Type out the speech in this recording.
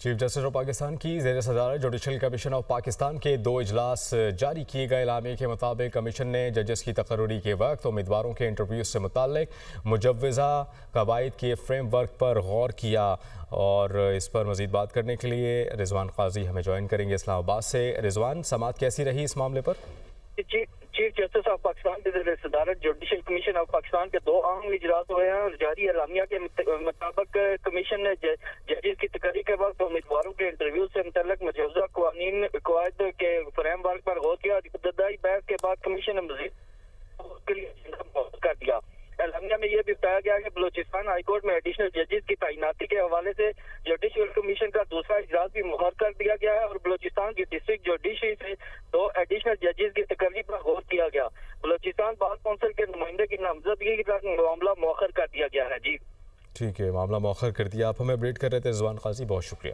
Chief justice of Pakistan کی زیر صدارت جوڈیشل کمیشن آف پاکستان کے 2 اجلاس جاری کیے گئے۔ اعلامیے کے مطابق کمیشن نے ججز کی تقرری کے وقت امیدواروں کے انٹرویو سے متعلق مجوزہ قواعد کے فریم ورک پر غور کیا، اور اس پر مزید بات کرنے کے لیے رضوان قاضی ہمیں جوائن کریں گے اسلام آباد سے۔ رضوان، سماعت کیسی رہی اس معاملے پر؟ چیف جسٹس آف پاکستان کی زیر صدارت جوڈیشل کمیشن آف پاکستان کے 2 اہم اجلاس ہوئے ہیں، اور جاری اعلامیہ کے مطابق کمیشن نے ججز کی تقرری کے وقت امیدواروں کے انٹرویو سے متعلق مجوزہ قواعد کے فریم ورک پر غور کیا۔ ابتدائی بحث کے بعد کمیشن نے مزید کے لیے ایجنڈا کر دیا۔ اعلامیہ میں یہ بھی بتایا گیا کہ بلوچستان ہائی کورٹ میں ایڈیشنل ججز کی تعیناتی کے حوالے سے جوڈیشل کمیشن کا دوسرا اجلاس بھی مؤخر کر دیا گیا ہے، اور بلوچستان کی ڈسٹرکٹ جوڈیشری سے 2 ایڈیشنل ججز کی تقرری پر غور کیا گیا۔ بلوچستان بار کونسل کے نمائندے کی نامزدگی کا معاملہ مؤخر کر دیا گیا ہے۔ جی ٹھیک ہے، معاملہ مؤخر کر دیا۔ آپ ہمیں اپڈیٹ کر رہے تھے رضوان قاضی، بہت شکریہ۔